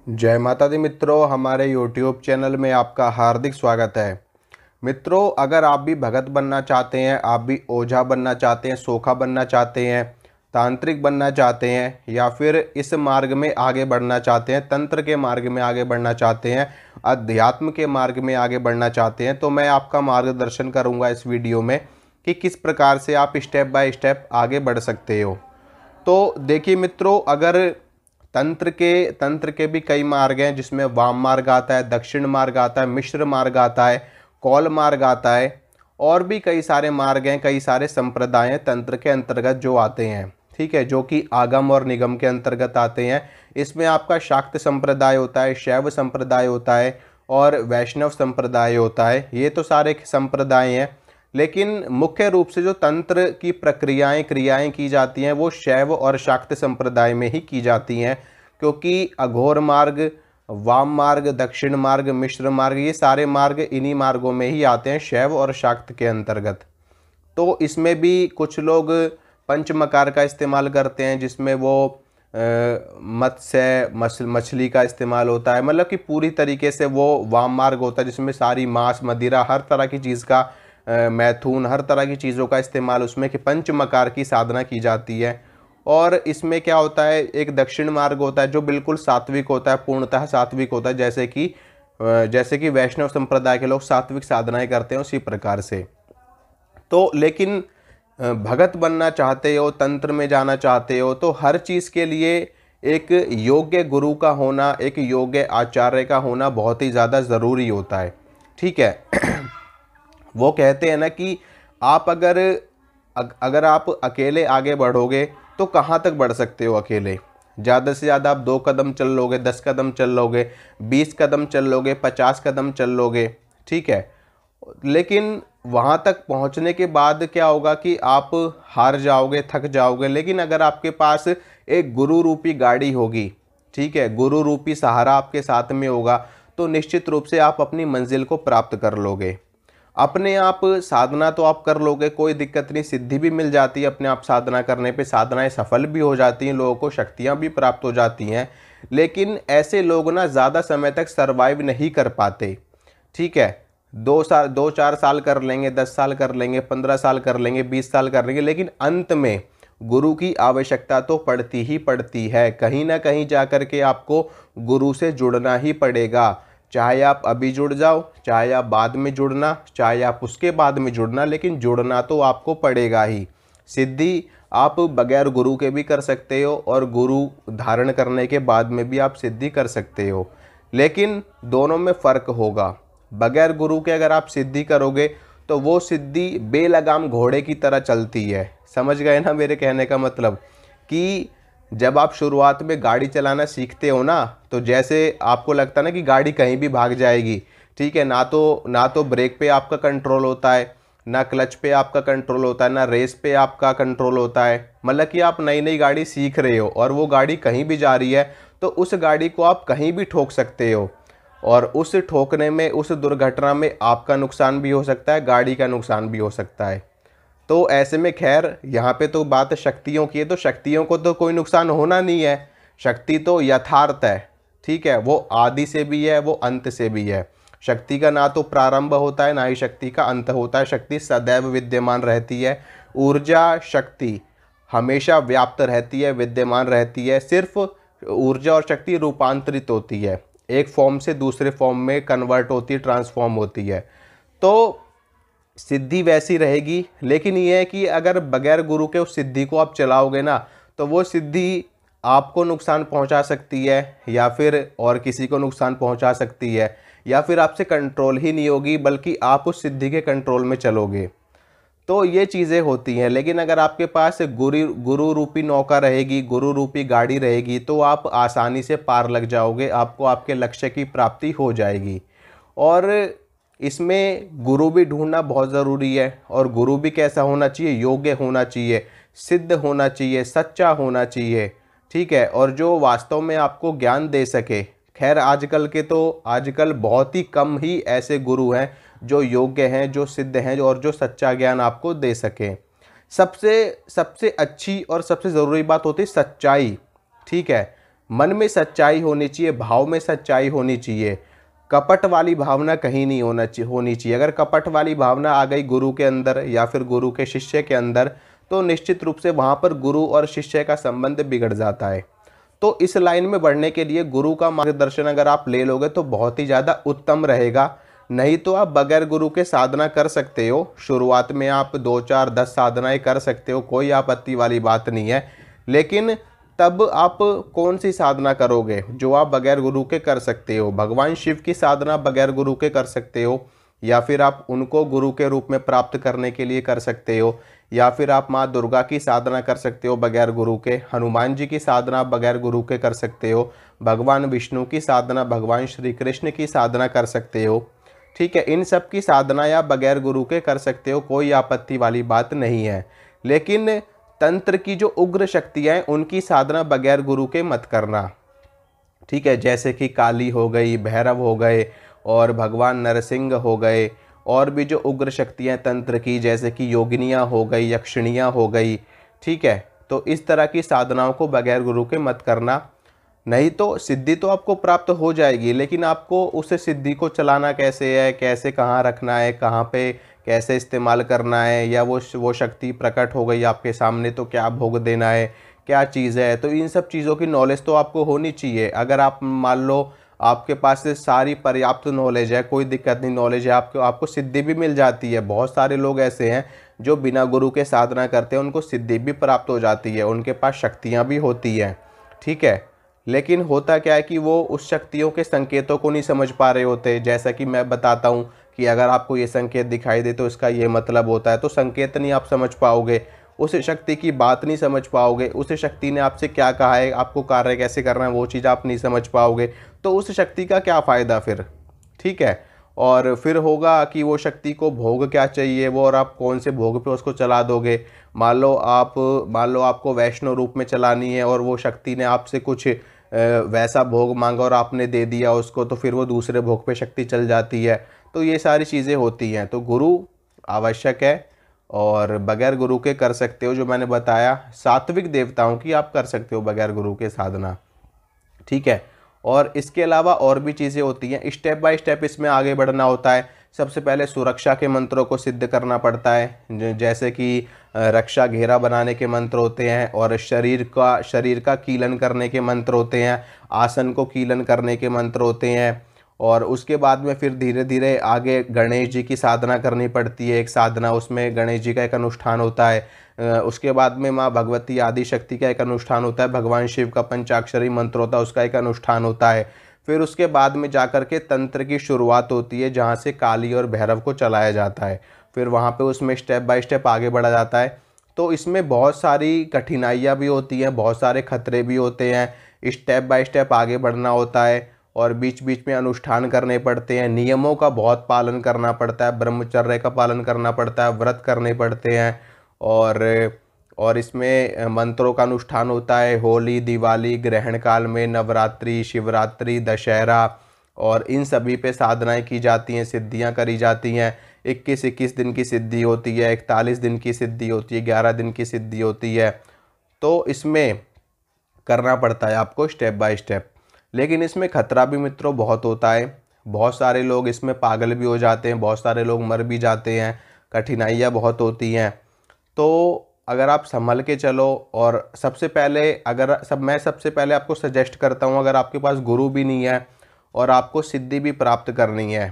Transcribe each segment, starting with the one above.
जय माता दी मित्रों, हमारे YouTube चैनल में आपका हार्दिक स्वागत है। मित्रों, अगर आप भी भगत बनना चाहते हैं, आप भी ओझा बनना चाहते हैं, सोखा बनना चाहते हैं, तांत्रिक बनना चाहते हैं या फिर इस मार्ग में आगे बढ़ना चाहते हैं, तंत्र के मार्ग में आगे बढ़ना चाहते हैं, अध्यात्म के मार्ग में आगे बढ़ना चाहते हैं, तो मैं आपका मार्गदर्शन करूँगा इस वीडियो में कि किस प्रकार से आप स्टेप बाय स्टेप आगे बढ़ सकते हो। तो देखिए मित्रों, अगर तंत्र के भी कई मार्ग हैं, जिसमें वाम मार्ग आता है, दक्षिण मार्ग आता है, मिश्र मार्ग आता है, कौल मार्ग आता है और भी कई सारे मार्ग हैं, कई सारे संप्रदाय हैं तंत्र के अंतर्गत जो आते हैं। ठीक है, जो कि आगम और निगम के अंतर्गत आते हैं। इसमें आपका शाक्त संप्रदाय होता है, शैव संप्रदाय होता है और वैष्णव संप्रदाय होता है। ये तो सारे संप्रदाय हैं, लेकिन मुख्य रूप से जो तंत्र की प्रक्रियाएं क्रियाएं की जाती हैं वो शैव और शाक्त संप्रदाय में ही की जाती हैं, क्योंकि अघोर मार्ग, वाम मार्ग, दक्षिण मार्ग, मिश्र मार्ग, ये सारे मार्ग इन्हीं मार्गों में ही आते हैं, शैव और शाक्त के अंतर्गत। तो इसमें भी कुछ लोग पंचमकार का इस्तेमाल करते हैं, जिसमें वो मत्स्य मछली का इस्तेमाल होता है, मतलब कि पूरी तरीके से वो वाम मार्ग होता है, जिसमें सारी मांस मदिरा हर तरह की चीज़ का मैथुन, हर तरह की चीज़ों का इस्तेमाल, उसमें कि पंचमकार की साधना की जाती है। और इसमें क्या होता है, एक दक्षिण मार्ग होता है जो बिल्कुल सात्विक होता है, पूर्णतः सात्विक होता है, जैसे कि वैष्णव संप्रदाय के लोग सात्विक साधनाएं करते हैं उसी प्रकार से। तो लेकिन भगत बनना चाहते हो, तंत्र में जाना चाहते हो, तो हर चीज़ के लिए एक योग्य गुरु का होना, एक योग्य आचार्य का होना बहुत ही ज़्यादा ज़रूरी होता है। ठीक है। वो कहते हैं ना कि आप अगर आप अकेले आगे बढ़ोगे तो कहाँ तक बढ़ सकते हो अकेले। ज़्यादा से ज़्यादा आप 2 कदम चल लोगे, 10 कदम चल लोगे, 20 कदम चल लोगे, 50 कदम चल लोगे। ठीक है, लेकिन वहाँ तक पहुँचने के बाद क्या होगा कि आप हार जाओगे, थक जाओगे। लेकिन अगर आपके पास एक गुरु रूपी गाड़ी होगी, ठीक है, गुरु रूपी सहारा आपके साथ में होगा, तो निश्चित रूप से आप अपनी मंजिल को प्राप्त कर लोगे। अपने आप साधना तो आप कर लोगे, कोई दिक्कत नहीं, सिद्धि भी मिल जाती है अपने आप साधना करने पे, साधनाएं सफल भी हो जाती हैं, लोगों को शक्तियां भी प्राप्त हो जाती हैं। लेकिन ऐसे लोग ना ज़्यादा समय तक सरवाइव नहीं कर पाते। ठीक है, 2-4 साल कर लेंगे, 10 साल कर लेंगे, 15 साल कर लेंगे, 20 साल कर लेंगे, लेकिन अंत में गुरु की आवश्यकता तो पड़ती ही पड़ती है। कहीं ना कहीं जाकर के आपको गुरु से जुड़ना ही पड़ेगा, चाहे आप अभी जुड़ जाओ, चाहे आप बाद में जुड़ना, चाहे आप उसके बाद में जुड़ना, लेकिन जुड़ना तो आपको पड़ेगा ही। सिद्धि आप बगैर गुरु के भी कर सकते हो और गुरु धारण करने के बाद में भी आप सिद्धि कर सकते हो, लेकिन दोनों में फ़र्क होगा। बगैर गुरु के अगर आप सिद्धि करोगे तो वो सिद्धि बेलगाम घोड़े की तरह चलती है। समझ गए ना मेरे कहने का मतलब, कि जब आप शुरुआत में गाड़ी चलाना सीखते हो ना, तो जैसे आपको लगता है ना कि गाड़ी कहीं भी भाग जाएगी। ठीक है, ना तो ब्रेक पे आपका कंट्रोल होता है, ना क्लच पे आपका कंट्रोल होता है, ना रेस पे आपका कंट्रोल होता है। मतलब कि आप नई नई गाड़ी सीख रहे हो और वो गाड़ी कहीं भी जा रही है, तो उस गाड़ी को आप कहीं भी ठोक सकते हो और उस ठोकने में, उस दुर्घटना में आपका नुकसान भी हो सकता है, गाड़ी का नुकसान भी हो सकता है। तो ऐसे में खैर यहाँ पे तो बात शक्तियों की है, तो शक्तियों को तो कोई नुकसान होना नहीं है। शक्ति तो यथार्थ है, ठीक है, वो आदि से भी है, वो अंत से भी है। शक्ति का ना तो प्रारंभ होता है, ना ही शक्ति का अंत होता है। शक्ति सदैव विद्यमान रहती है। ऊर्जा शक्ति हमेशा व्याप्त रहती है, विद्यमान रहती है। सिर्फ ऊर्जा और शक्ति रूपांतरित होती है, एक फॉर्म से दूसरे फॉर्म में कन्वर्ट होती है, ट्रांसफॉर्म होती है। तो सिद्धि वैसी रहेगी, लेकिन ये है कि अगर बगैर गुरु के उस सिद्धि को आप चलाओगे ना, तो वो सिद्धि आपको नुकसान पहुंचा सकती है या फिर और किसी को नुकसान पहुंचा सकती है, या फिर आपसे कंट्रोल ही नहीं होगी, बल्कि आप उस सिद्धि के कंट्रोल में चलोगे। तो ये चीज़ें होती हैं। लेकिन अगर आपके पास गुरु रूपी नौका रहेगी, गुरु रूपी गाड़ी रहेगी, तो आप आसानी से पार लग जाओगे, आपको आपके लक्ष्य की प्राप्ति हो जाएगी। और इसमें गुरु भी ढूंढना बहुत ज़रूरी है। और गुरु भी कैसा होना चाहिए, योग्य होना चाहिए, सिद्ध होना चाहिए, सच्चा होना चाहिए। ठीक है, और जो वास्तव में आपको ज्ञान दे सके। खैर आजकल बहुत ही कम ही ऐसे गुरु हैं जो योग्य हैं, जो सिद्ध हैं, और जो सच्चा ज्ञान आपको दे सकें। सबसे सबसे अच्छी और सबसे ज़रूरी बात होती है सच्चाई। ठीक है, मन में सच्चाई होनी चाहिए, भाव में सच्चाई होनी चाहिए। कपट वाली भावना कहीं नहीं होनी चाहिए। अगर कपट वाली भावना आ गई गुरु के अंदर या फिर गुरु के शिष्य के अंदर, तो निश्चित रूप से वहाँ पर गुरु और शिष्य का संबंध बिगड़ जाता है। तो इस लाइन में बढ़ने के लिए गुरु का मार्गदर्शन अगर आप ले लोगे तो बहुत ही ज़्यादा उत्तम रहेगा। नहीं तो आप बगैर गुरु के साधना कर सकते हो। शुरुआत में आप 2 4 10 साधनाएं कर सकते हो, कोई आपत्ति वाली बात नहीं है। लेकिन तब आप कौन सी साधना करोगे जो आप बगैर गुरु के कर सकते हो? भगवान शिव की साधना बगैर गुरु के कर सकते हो, या फिर आप उनको गुरु के रूप में प्राप्त करने के लिए कर सकते हो, या फिर आप माँ दुर्गा की साधना कर सकते हो बगैर गुरु के, हनुमान जी की साधना बगैर गुरु के कर सकते हो, भगवान विष्णु की साधना, भगवान श्री कृष्ण की साधना कर सकते हो। ठीक है, इन सब की साधना या बगैर गुरु के कर सकते हो, कोई आपत्ति वाली बात नहीं है। लेकिन तंत्र की जो उग्र शक्तियाँ हैं उनकी साधना बगैर गुरु के मत करना। ठीक है, जैसे कि काली हो गई, भैरव हो गए और भगवान नरसिंह हो गए, और भी जो उग्र शक्तियाँ तंत्र की जैसे कि योगिनियाँ हो गई, यक्षिणियाँ हो गई। ठीक है, तो इस तरह की साधनाओं को बगैर गुरु के मत करना। नहीं तो सिद्धि तो आपको प्राप्त हो जाएगी, लेकिन आपको उस सिद्धि को चलाना कैसे है, कैसे कहाँ रखना है, कहाँ पे कैसे इस्तेमाल करना है, या वो शक्ति प्रकट हो गई आपके सामने तो क्या भोग देना है, क्या चीज़ है, तो इन सब चीज़ों की नॉलेज तो आपको होनी चाहिए। अगर आप मान लो आपके पास से सारी पर्याप्त नॉलेज है, कोई दिक्कत नहीं, नॉलेज है, आपको सिद्धि भी मिल जाती है। बहुत सारे लोग ऐसे हैं जो बिना गुरु के साधना करते हैं, उनको सिद्धि भी प्राप्त हो जाती है, उनके पास शक्तियाँ भी होती हैं। ठीक है, लेकिन होता क्या है कि वो उस शक्तियों के संकेतों को नहीं समझ पा रहे होते। जैसा कि मैं बताता हूँ कि अगर आपको ये संकेत दिखाई दे तो इसका ये मतलब होता है, तो संकेत नहीं आप समझ पाओगे, उस शक्ति की बात नहीं समझ पाओगे, उस शक्ति ने आपसे क्या कहा है, आपको कार्य कैसे करना है, वो चीज़ आप नहीं समझ पाओगे, तो उस शक्ति का क्या फ़ायदा फिर? ठीक है, और फिर होगा कि वो शक्ति को भोग क्या चाहिए वो, और आप कौन से भोग पे उसको चला दोगे। मान लो आपको वैष्णव रूप में चलानी है और वो शक्ति ने आपसे कुछ वैसा भोग मांगा और आपने दे दिया उसको, तो फिर वो दूसरे भोग पे शक्ति चल जाती है। तो ये सारी चीज़ें होती हैं, तो गुरु आवश्यक है और बगैर गुरु के कर सकते हो। जो मैंने बताया सात्विक देवताओं की आप कर सकते हो बगैर गुरु के साधना। ठीक है, और इसके अलावा और भी चीज़ें होती हैं, स्टेप बाय स्टेप इसमें आगे बढ़ना होता है। सबसे पहले सुरक्षा के मंत्रों को सिद्ध करना पड़ता है, जैसे कि रक्षा घेरा बनाने के मंत्र होते हैं, और शरीर का कीलन करने के मंत्र होते हैं, आसन को कीलन करने के मंत्र होते हैं। और उसके बाद में फिर धीरे धीरे आगे गणेश जी की साधना करनी पड़ती है, एक साधना, उसमें गणेश जी का एक अनुष्ठान होता है। उसके बाद में माँ भगवती आदि शक्ति का एक अनुष्ठान होता है, भगवान शिव का पंचाक्षरी मंत्र होता है उसका एक अनुष्ठान होता है। फिर उसके बाद में जाकर के तंत्र की शुरुआत होती है, जहाँ से काली और भैरव को चलाया जाता है। फिर वहाँ पे उसमें स्टेप बाय स्टेप आगे बढ़ा जाता है। तो इसमें बहुत सारी कठिनाइयाँ भी होती हैं, बहुत सारे खतरे भी होते हैं, स्टेप बाय स्टेप आगे बढ़ना होता है, और बीच बीच में अनुष्ठान करने पड़ते हैं, नियमों का बहुत पालन करना पड़ता है, ब्रह्मचर्य का पालन करना पड़ता है, व्रत करने पड़ते हैं। और इसमें मंत्रों का अनुष्ठान होता है, होली, दिवाली, ग्रहण काल में, नवरात्रि, शिवरात्रि, दशहरा, और इन सभी पे साधनाएं की जाती हैं, सिद्धियां करी जाती हैं। 21 दिन की सिद्धि होती है, 41 दिन की सिद्धि होती है, 11 दिन की सिद्धि होती है। तो इसमें करना पड़ता है आपको स्टेप बाय स्टेप। लेकिन इसमें खतरा भी मित्रों बहुत होता है, बहुत सारे लोग इसमें पागल भी हो जाते हैं, बहुत सारे लोग मर भी जाते हैं, कठिनाइयाँ बहुत होती हैं। तो अगर आप संभल के चलो, और सबसे पहले मैं सबसे पहले आपको सजेस्ट करता हूँ, अगर आपके पास गुरु भी नहीं है और आपको सिद्धि भी प्राप्त करनी है,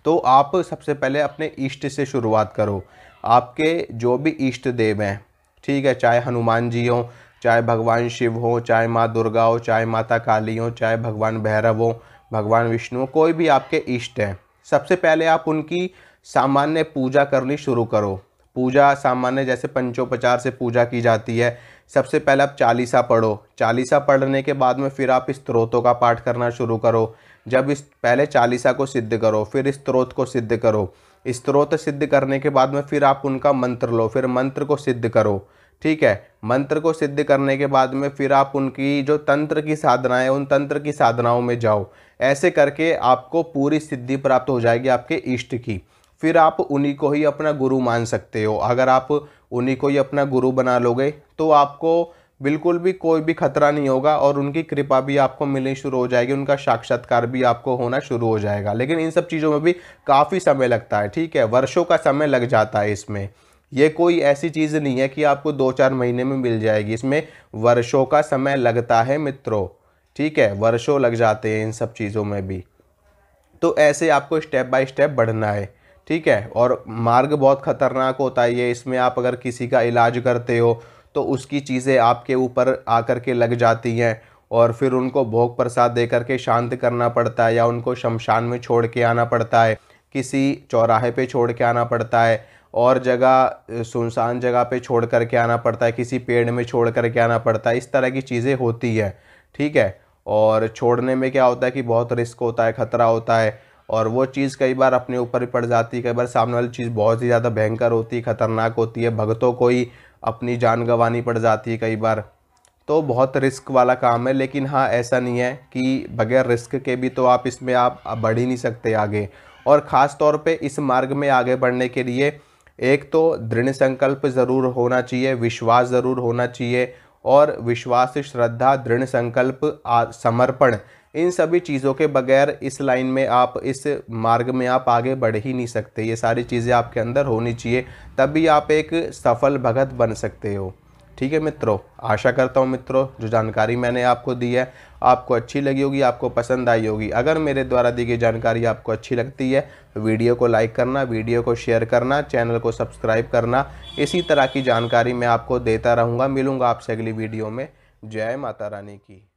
तो आप सबसे पहले अपने इष्ट से शुरुआत करो। आपके जो भी इष्ट देव हैं, ठीक है, चाहे हनुमान जी हों, चाहे भगवान शिव हो, चाहे माँ दुर्गा हो, चाहे माता काली हो, चाहे भगवान भैरव हो, भगवान विष्णु हो, कोई भी आपके इष्ट हैं, सबसे पहले आप उनकी सामान्य पूजा करनी शुरू करो। पूजा सामान्य जैसे पंचोपचार से पूजा की जाती है। सबसे पहले आप चालीसा पढ़ो, चालीसा पढ़ने के बाद में फिर आप स्तोत्रों का पाठ करना शुरू करो। जब इस पहले चालीसा को सिद्ध करो, फिर स्तोत्र को सिद्ध करो, स्तोत्र सिद्ध करने के बाद में फिर आप उनका मंत्र लो, फिर मंत्र को सिद्ध करो। ठीक है, मंत्र को सिद्ध करने के बाद में फिर आप उनकी जो तंत्र की साधना है उन तंत्र की साधनाओं में जाओ। ऐसे करके आपको पूरी सिद्धि प्राप्त हो जाएगी आपके इष्ट की। फिर आप उन्हीं को ही अपना गुरु मान सकते हो। अगर आप उन्हीं को ही अपना गुरु बना लोगे तो आपको बिल्कुल भी कोई भी खतरा नहीं होगा और उनकी कृपा भी आपको मिलनी शुरू हो जाएगी, उनका साक्षात्कार भी आपको होना शुरू हो जाएगा। लेकिन इन सब चीज़ों में भी काफ़ी समय लगता है, ठीक है, वर्षों का समय लग जाता है इसमें। ये कोई ऐसी चीज़ नहीं है कि आपको 2-4 महीने में मिल जाएगी, इसमें वर्षों का समय लगता है मित्रों, ठीक है, वर्षों लग जाते हैं इन सब चीज़ों में भी। तो ऐसे आपको स्टेप बाय स्टेप बढ़ना है, ठीक है। और मार्ग बहुत खतरनाक होता है ये, इसमें आप अगर किसी का इलाज करते हो तो उसकी चीज़ें आपके ऊपर आकर के लग जाती हैं और फिर उनको भोग प्रसाद दे करके शांत करना पड़ता है, या उनको शमशान में छोड़ के आना पड़ता है, किसी चौराहे पे छोड़ के आना पड़ता है, और जगह सुनसान जगह पे छोड़ करके आना पड़ता है, किसी पेड़ में छोड़ करके आना पड़ता है। इस तरह की चीज़ें होती है, ठीक है। और छोड़ने में क्या होता है कि बहुत रिस्क होता है, ख़तरा होता है, और वो चीज़ कई बार अपने ऊपर ही पड़ जाती है। कई बार सामने वाली चीज़ बहुत ही ज़्यादा भयंकर होती है, ख़तरनाक होती है, भक्तों को ही अपनी जान गंवानी पड़ जाती है कई बार। तो बहुत रिस्क वाला काम है। लेकिन हाँ, ऐसा नहीं है कि बगैर रिस्क के भी तो आप इसमें आप बढ़ ही नहीं सकते आगे। और ख़ास तौर पे इस मार्ग में आगे बढ़ने के लिए एक तो दृढ़ संकल्प ज़रूर होना चाहिए, विश्वास ज़रूर होना चाहिए, और विश्वास, श्रद्धा, दृढ़ संकल्प, समर्पण, इन सभी चीज़ों के बगैर इस लाइन में आप, इस मार्ग में आप आगे बढ़ ही नहीं सकते। ये सारी चीज़ें आपके अंदर होनी चाहिए, तभी आप एक सफल भगत बन सकते हो, ठीक है मित्रों। आशा करता हूँ मित्रों जो जानकारी मैंने आपको दी है आपको अच्छी लगी होगी, आपको पसंद आई होगी। अगर मेरे द्वारा दी गई जानकारी आपको अच्छी लगती है तो वीडियो को लाइक करना, वीडियो को शेयर करना, चैनल को सब्सक्राइब करना। इसी तरह की जानकारी मैं आपको देता रहूँगा। मिलूँगा आपसे अगली वीडियो में। जय माता रानी की।